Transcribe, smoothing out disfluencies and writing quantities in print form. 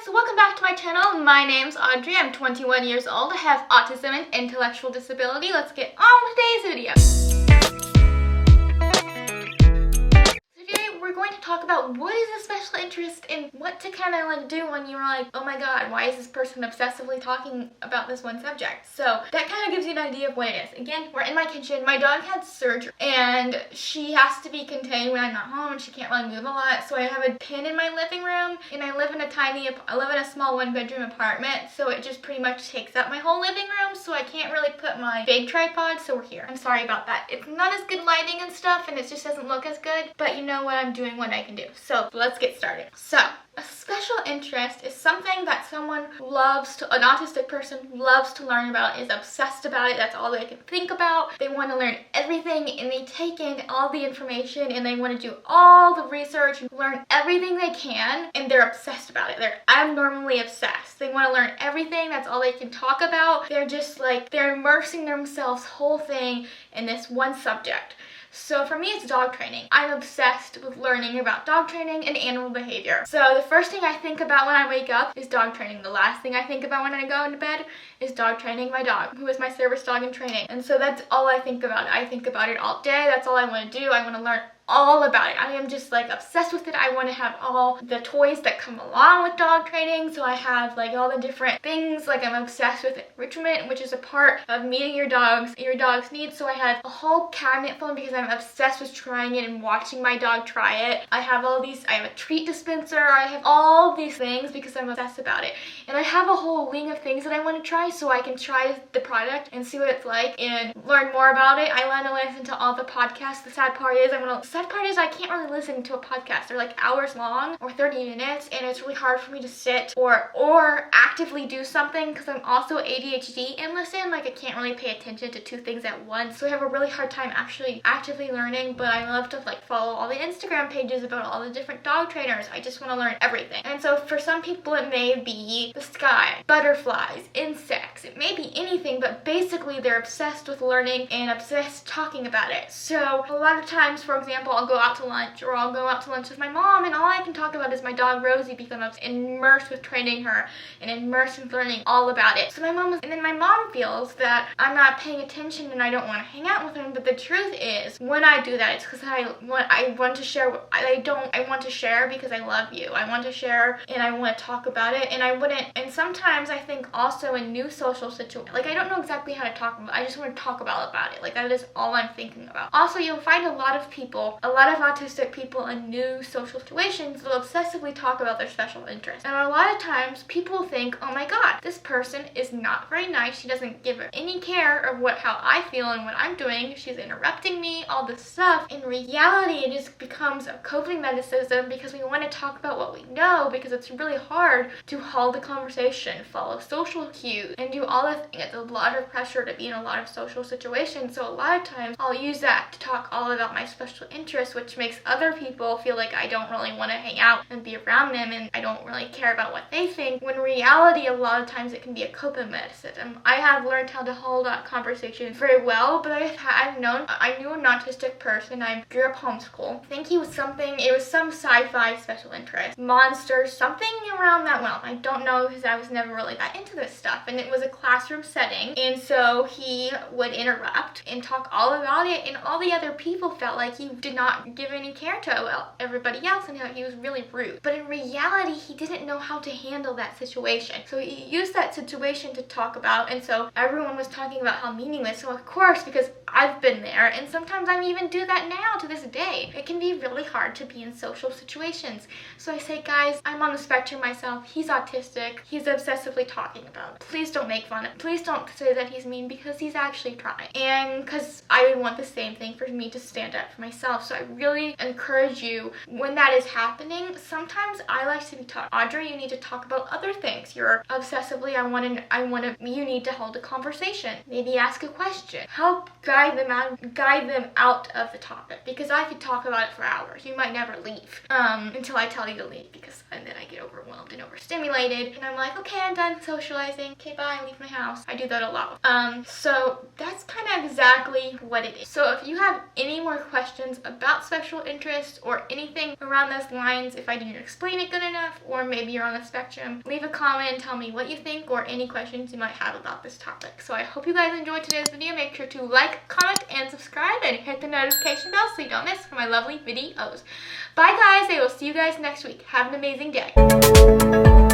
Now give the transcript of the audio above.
so welcome back to my channel. My name's Audrey. I'm 21 years old. I have autism and intellectual disability. Let's get on with today's video. Today we're going to talk about what is a special interest and what to kind of like do when you're like, oh my god, why is this person obsessively talking about this one subject? So that kind of gives you an idea of what it is. Again, we're in my kitchen. My dog had surgery and she has to be contained when I'm not home and she can't really move a lot. So I have a pin in my living room and I live in a small 1-bedroom apartment. So it just pretty much takes up my whole living room. So I can't really put my big tripod. So we're here. I'm sorry about that. It's not as good lighting and stuff and it just doesn't look as good. But you know what, I'm doing what I can do. So let's get started. So a special interest is something that someone an autistic person loves to learn about, is obsessed about it. That's all they can think about. They want to learn everything and they take in all the information and they want to do all the research and learn everything they can, and they're obsessed about it. They're abnormally obsessed. They want to learn everything. That's all they can talk about. They're just like, they're immersing themselves whole thing in this one subject. So for me, it's dog training. I'm obsessed with learning about dog training and animal behavior. So the first thing I think about when I wake up is dog training. The last thing I think about when I go into bed is dog training my dog, who is my service dog in training. And so that's all I think about. I think about it all day. That's all I want to do. I want to learn all about it. I am just like obsessed with it. I want to have all the toys that come along with dog training. So I have like all the different things. Like I'm obsessed with enrichment, which is a part of meeting your dog's needs. So I have a whole cabinet full because I'm obsessed with trying it and watching my dog try it. I have a treat dispenser. I have all these things because I'm obsessed about it. And I have a whole wing of things that I want to try so I can try the product and see what it's like and learn more about it. I want to listen to all the podcasts. The sad part is I can't really listen to a podcast. They're like hours long or 30 minutes and it's really hard for me to sit or actively do something because I'm also ADHD and listen. Like I can't really pay attention to two things at once. So I have a really hard time actually actively learning, but I love to like follow all the Instagram pages about all the different dog trainers. I just want to learn everything. And so for some people it may be the sky, butterflies, insects. It may be anything, but basically they're obsessed with learning and obsessed talking about it. So a lot of times, for example, I'll go out to lunch with my mom and all I can talk about is my dog Rosie because I'm immersed with training her and immersed in learning all about it. So my mom feels that I'm not paying attention and I don't want to hang out with her, but the truth is when I do that it's because I want to share. I want to share because I love you. I want to share and I want to talk about it, and sometimes I think also in new social situations, like I don't know exactly how to talk about it. I just want to talk about it. Like that is all I'm thinking about. Also, you'll find a lot of autistic people in new social situations will obsessively talk about their special interests. And a lot of times people think, oh my god, this person is not very nice. She doesn't give any care of how I feel and what I'm doing. She's interrupting me, all this stuff. In reality, it just becomes a coping mechanism because we want to talk about what we know because it's really hard to hold the conversation, follow social cues, and do all the things. It's a lot of pressure to be in a lot of social situations. So a lot of times I'll use that to talk all about my special interests, which makes other people feel like I don't really want to hang out and be around them and I don't really care about what they think, when in reality a lot of times it can be a coping mechanism. I have learned how to hold that conversation very well, but I knew an autistic person. I grew up homeschool. I think it was some sci-fi special interest, monsters, something around that realm. I don't know because I was never really that into this stuff, and it was a classroom setting, and so he would interrupt and talk all about it, and all the other people felt like he did not give any care to everybody else and how he was really rude. But in reality, he didn't know how to handle that situation. So he used that situation to talk about, and so everyone was talking about how meaningless. So of course, because I've been there, and sometimes I even do that now to this day, it can be really hard to be in social situations. So I say, guys, I'm on the spectrum myself. He's autistic. He's obsessively talking about it. Please don't make fun of him. Please don't say that he's mean because he's actually trying. And because I would want the same thing for me to stand up for myself. So I really encourage you when that is happening. Sometimes I like to be taught, Audrey, you need to talk about other things. You're obsessively, you need to hold a conversation. Maybe ask a question. Help guide guide them out of the topic, because I could talk about it for hours. You might never leave until I tell you to leave, and then I get overwhelmed and overstimulated, and I'm like, okay, I'm done socializing. Okay, bye, leave my house. I do that a lot. So that's kind of exactly what it is. So if you have any more questions about special interest or anything around those lines, if I didn't explain it good enough, or maybe you're on the spectrum, leave a comment and tell me what you think or any questions you might have about this topic. So I hope you guys enjoyed today's video. Make sure to like, comment, and subscribe, and hit the notification bell so you don't miss my lovely videos. Bye guys, I will see you guys next week. Have an amazing day.